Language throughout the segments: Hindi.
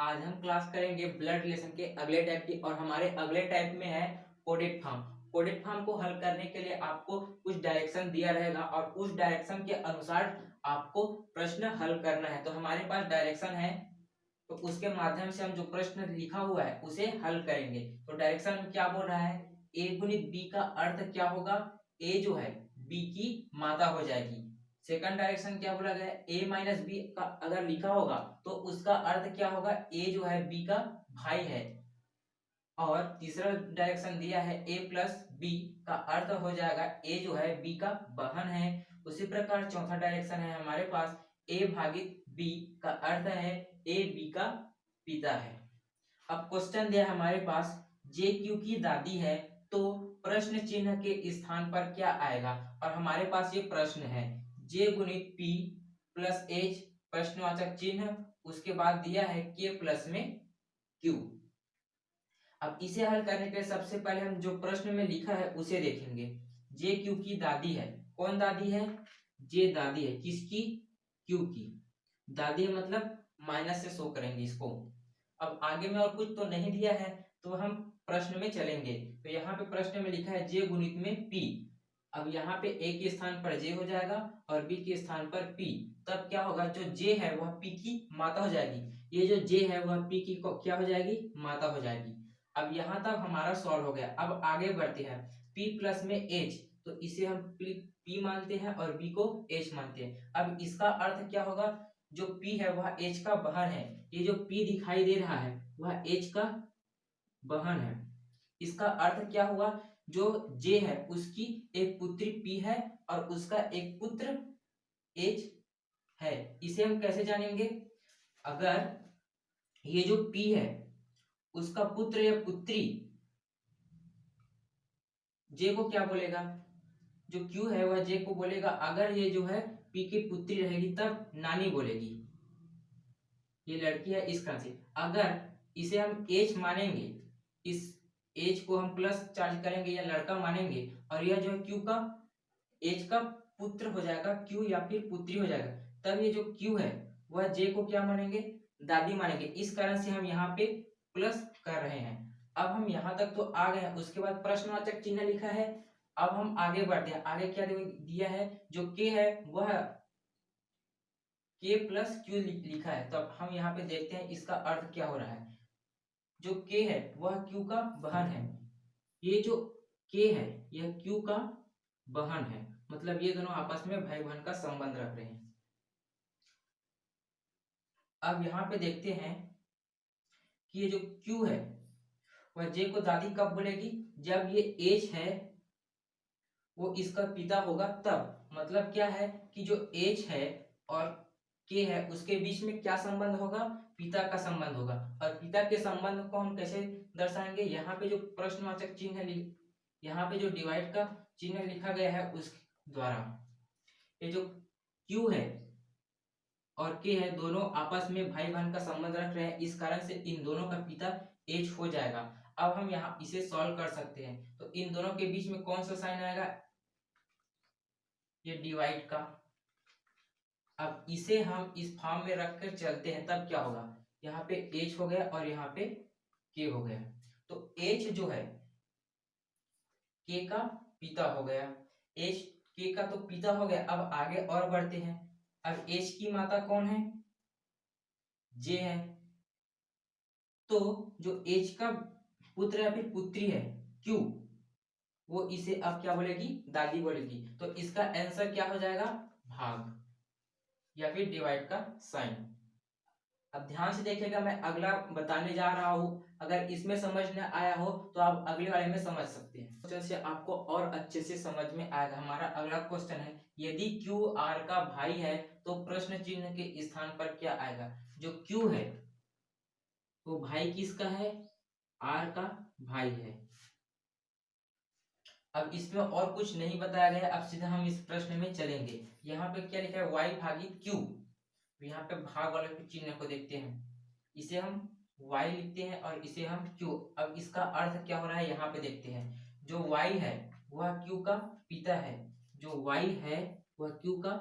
आज हम क्लास करेंगे ब्लड रिलेशन के अगले टाइप की और हमारे अगले टाइप में है कोडेड फॉर्म। कोडेड फॉर्म को हल करने के लिए आपको कुछ डायरेक्शन दिया रहेगा और उस डायरेक्शन के अनुसार आपको प्रश्न हल करना है। तो हमारे पास डायरेक्शन है, तो उसके माध्यम से हम जो प्रश्न लिखा हुआ है उसे हल करेंगे। तो डायरेक्शन में क्या बोल रहा है, ए गुणित बी का अर्थ क्या होगा, ए जो है बी की माता हो जाएगी। सेकंड डायरेक्शन क्या बोला गया है, ए माइनस बी का अगर लिखा होगा तो उसका अर्थ क्या होगा, ए जो है बी का भाई है। और तीसरा डायरेक्शन दिया है ए प्लस बी का अर्थ हो जाएगा ए जो है बी का बहन है। उसी प्रकार चौथा डायरेक्शन है हमारे पास ए भागित बी का अर्थ है ए बी का पिता है। अब क्वेश्चन दिया है हमारे पास, जे क्यू की दादी है तो प्रश्न चिन्ह के स्थान पर क्या आएगा। और हमारे पास ये प्रश्न है, जे गुणित पी प्लस एच प्रश्नवाचक चिन्ह, उसके बाद दिया है के प्लस में क्यू। अब इसे हल करने के लिए सबसे पहले हम जो प्रश्न में लिखा है उसे देखेंगे। जे क्यू की दादी है, कौन दादी है, जे दादी है, किसकी, क्यू की दादी है, मतलब माइनस से शो करेंगे इसको। अब आगे में और कुछ तो नहीं दिया है तो हम प्रश्न में चलेंगे। तो यहाँ पे प्रश्न में लिखा है जे गुणित में पी। अब यहाँ पे ए के स्थान पर जे हो जाएगा और बी के स्थान पर पी। तब क्या होगा, जो जे है वह पी की माता हो जाएगी, ये जो जे है वह पी की क्या हो जाएगी, माता हो जाएगी। अब यहाँ तक हमारा सॉल्व हो गया। अब आगे बढ़ते हैं, p प्लस में h, तो इसे हम p मानते हैं और b को h मानते हैं। अब इसका अर्थ क्या होगा, जो p है वह h का बहन है, ये जो p दिखाई दे रहा है वह h का बहन है। इसका अर्थ क्या हुआ, जो j है उसकी एक पुत्री p है और उसका एक पुत्र h है। इसे हम कैसे जानेंगे, अगर ये जो p है उसका पुत्र या पुत्री जे को क्या बोलेगा, जो क्यू है वह जे को बोलेगा। अगर ये जो है पी की पुत्री रहेगी तब नानी बोलेगी, ये लड़की है इस कारण से। अगर इसे हम एच मानेंगे, इस एच को हम प्लस चार्ज करेंगे या लड़का मानेंगे, और यह जो है क्यू का एच का पुत्र हो जाएगा, क्यू या फिर पुत्री हो जाएगा, तब ये जो क्यू है वह जे को क्या मानेंगे, दादी मानेंगे। इस कारण से हम यहाँ पे प्लस कर रहे हैं। अब हम यहाँ तक तो आ गए हैं, उसके बाद प्रश्नवाचक चिन्ह लिखा है। अब हम आगे बढ़ते हैं, आगे क्या दिया है, जो के है वह के प्लस क्यू लिखा है। तो अब हम यहाँ पे देखते हैं इसका अर्थ क्या हो रहा है। जो के है वह क्यू का बहन है, ये जो के है यह क्यू का बहन है, मतलब ये दोनों आपस में भाई बहन का संबंध रख रहे हैं। अब यहाँ पे देखते हैं कि ये जो क्यू है वह जे को दादी कब बोलेगी, जब ये एच है वो इसका पिता होगा तब। मतलब क्या है कि जो एच है और के है उसके बीच में क्या संबंध होगा, पिता का संबंध होगा। और पिता के संबंध को हम कैसे दर्शाएंगे, यहाँ पे जो प्रश्नवाचक चिन्ह है, यहाँ पे जो डिवाइड का चिन्ह लिखा गया है उस द्वारा। ये जो क्यू है और के है दोनों आपस में भाई बहन का संबंध रख रहे हैं, इस कारण से इन दोनों का पिता एच हो जाएगा। अब हम यहाँ इसे सॉल्व कर सकते हैं, तो इन दोनों के बीच में कौन सा साइन आएगा, ये डिवाइड का। अब इसे हम इस फॉर्म में रख कर चलते हैं, तब क्या होगा, यहाँ पे एच हो गया और यहाँ पे के हो गया। तो एच जो है के का पिता हो गया, एच के का तो पिता हो गया। अब आगे और बढ़ते हैं, अब एच की माता कौन है, जे है। तो जो एच का पुत्र या फिर पुत्री है क्यू, वो इसे अब क्या बोलेगी, दादी बोलेगी। तो इसका आंसर क्या हो जाएगा, भाग या फिर डिवाइड का साइन। अब ध्यान से देखिएगा, मैं अगला बताने जा रहा हूं, अगर इसमें समझ न आया हो तो आप अगले वाले में समझ सकते हैं। क्वेश्चन से आपको और अच्छे से समझ में आएगा। हमारा अगला क्वेश्चन है, यदि क्यू आर का भाई है तो प्रश्न चिन्ह के स्थान पर क्या आएगा। जो क्यू है वो भाई किसका है, आर का भाई है। अब इसमें और कुछ नहीं बताया गया, अब सीधा हम इस प्रश्न में चलेंगे। यहाँ पे क्या लिखा है, y भागित क्यू। यहाँ पे भाग वाले चिन्ह को देखते हैं, इसे हम y लिखते हैं और इसे हम q। अब इसका अर्थ क्या हो रहा है यहाँ पे देखते हैं, जो y है वह q का पिता है, जो y है वह q का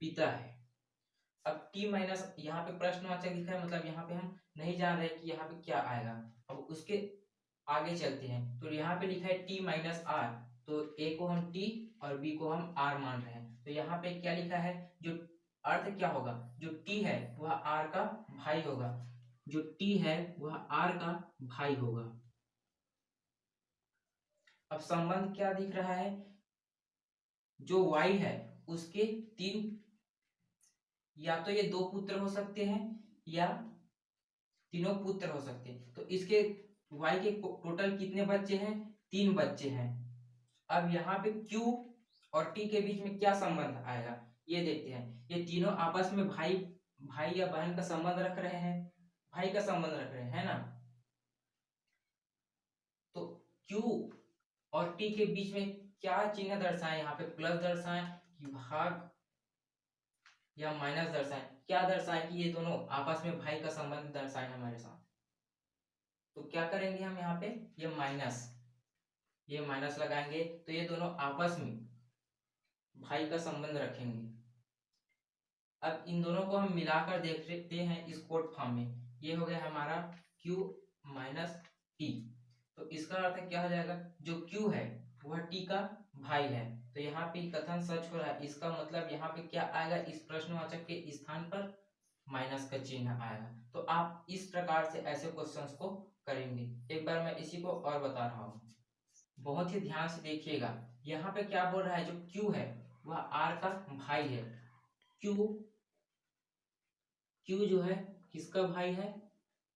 पिता है। अब t माइनस यहाँ पे प्रश्नवाचक लिखा है, मतलब यहाँ पे हम नहीं जान रहे कि यहाँ पे क्या आएगा। अब उसके आगे चलते हैं, तो यहाँ पे लिखा है टी माइनस आर, तो ए को हम टी और बी को हम आर मान रहे हैं। तो यहाँ पे क्या लिखा है, जो अर्थ क्या होगा, जो टी है वह आर का भाई होगा, जो टी है वह आर का भाई होगा। अब संबंध क्या दिख रहा है, जो y है उसके 3, या तो ये 2 पुत्र हो सकते हैं या तीनों पुत्र हो सकते हैं। तो इसके y के टोटल कितने बच्चे हैं, 3 बच्चे हैं। अब यहाँ पे q और t के बीच में क्या संबंध आएगा ये देखते हैं। ये तीनों आपस में भाई या बहन का संबंध रख रहे हैं, भाई का संबंध रख रहे हैं, है ना। तो q और t के बीच में क्या चिन्ह दर्शाएं, यहाँ पे प्लस दर्शाएं कि भाग या माइनस दर्शाएं, क्या दर्शाएं कि ये दोनों आपस में भाई का संबंध दर्शाएं हमारे साथ। तो क्या करेंगे हम यहाँ पे, ये माइनस लगाएंगे, तो ये दोनों आपस में भाई का संबंध रखेंगे। अब इन दोनों को हम मिलाकर देख सकते हैं इस कोड फॉर्म में, ये हो गया हमारा q माइनस टी। तो इसका अर्थ क्या हो जाएगा, जो q है वह t का भाई है। तो यहाँ पे कथन सच हो रहा है, इसका मतलब यहाँ पे क्या आएगा, इस प्रश्नवाचक के स्थान पर माइनस का चिन्ह आएगा। तो आप इस प्रकार से ऐसे क्वेश्चंस को करेंगे। एक बार मैं इसी को और बता रहा हूँ, बहुत ही ध्यान से देखिएगा। यहाँ पे क्या बोल रहा है, जो q है वह r का भाई है। q जो है किसका भाई है,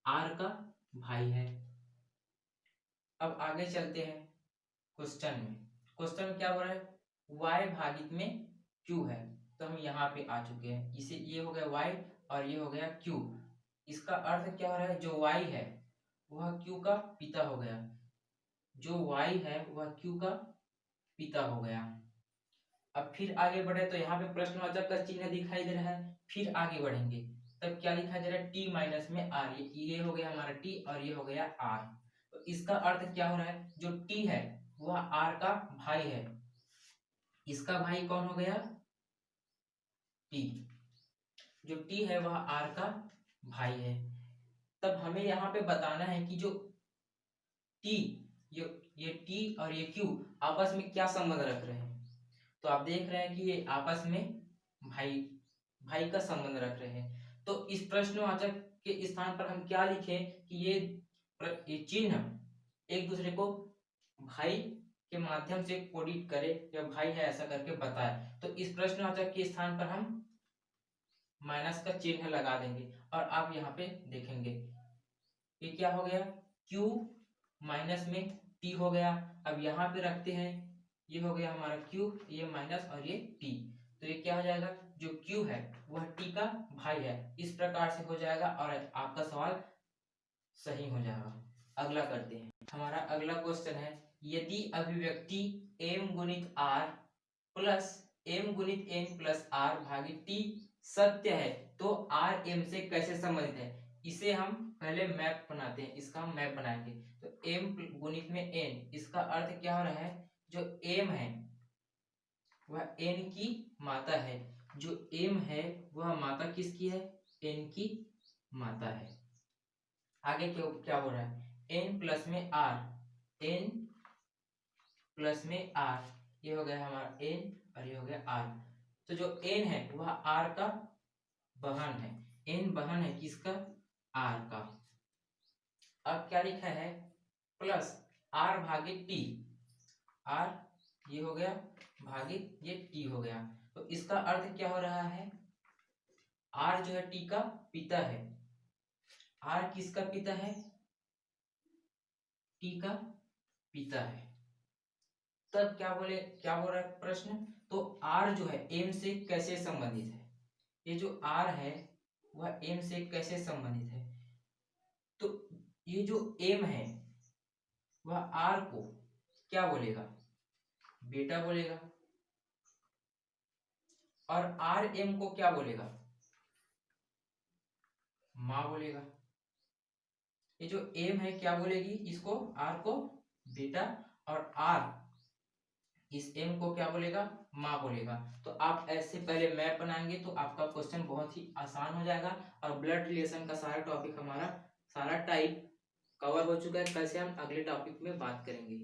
r का भाई है। अब आगे चलते हैं क्वेश्चन में। क्वेश्चन में क्या हो रहा है, y भागित में q है। तो हम यहाँ पे आ चुके हैं, इसे ये हो गया y और ये हो गया q। इसका अर्थ क्या हो रहा है, जो y है वह q का पिता हो गया, जो y है वह q का पिता हो गया। अब फिर आगे बढ़े तो यहाँ पे प्रश्नवाचक का चिन्ह दिखाई दे रहा है। फिर आगे बढ़ेंगे तब क्या दिखाई दे रहा है, t माइनस में r, ये हो गया हमारा t और ये हो गया r। तो इसका अर्थ क्या हो रहा है, जो t है वह r का भाई है, इसका भाई कौन हो गया, t। जो t है वह r का भाई है। तब हमें यहाँ पे बताना है कि जो t, ये t और ये q आपस में क्या संबंध रख रहे हैं। तो आप देख रहे हैं कि ये आपस में भाई का संबंध रख रहे हैं। तो इस प्रश्नवाचक के स्थान पर हम क्या लिखें कि ये चिन्ह एक दूसरे को भाई के माध्यम से कोडित करे, या भाई है ऐसा करके बताए। तो इस प्रश्नवाचक के स्थान पर हम माइनस का चिन्ह लगा देंगे और आप यहाँ पे देखेंगे ये क्या हो गया, q माइनस में t हो गया। अब यहाँ पे रखते हैं, ये हो गया हमारा q, ये माइनस और ये t। तो ये क्या हो जाएगा, जो q है वह t का भाई है। इस प्रकार से हो जाएगा और आपका सवाल सही हो जाएगा। अगला करते हैं, हमारा अगला क्वेश्चन है, यदि अभिव्यक्ति m गुणित r प्लस m गुणित n प्लस r भागित t सत्य है तो r m से कैसे संबंधित है। इसे हम पहले मैप बनाते हैं, इसका हम मैप बनाएंगे। तो m गुणित में n, इसका अर्थ क्या हो रहा है, जो m है वह n की माता है, जो m है वह माता किसकी है, n की माता है। आगे क्या हो रहा है, n प्लस में r, n प्लस में r, ये हो गया हमारा n और ये हो गया r। तो जो n है वह r का बहन है, n बहन है किसका, r का। अब क्या लिखा है, प्लस r भागित t, r ये हो गया भागित ये t हो गया। तो इसका अर्थ क्या हो रहा है, r जो है t का पिता है, r किसका पिता है, t का पिता है। तब क्या बोल रहा है प्रश्न, तो r जो है m से कैसे संबंधित है, ये जो r है वह m से कैसे संबंधित है। तो ये जो m है वह r को क्या बोलेगा, बेटा बोलेगा, और r m को क्या बोलेगा, माँ बोलेगा। ये जो m है क्या बोलेगी, इसको r को बेटा, और r इस m को क्या बोलेगा, माँ बोलेगा। तो आप ऐसे पहले मैप बनाएंगे तो आपका क्वेश्चन बहुत ही आसान हो जाएगा और ब्लड रिलेशन का सारा टॉपिक हमारा सारा टाइप कवर हो चुका है। कल से हम अगले टॉपिक में बात करेंगे।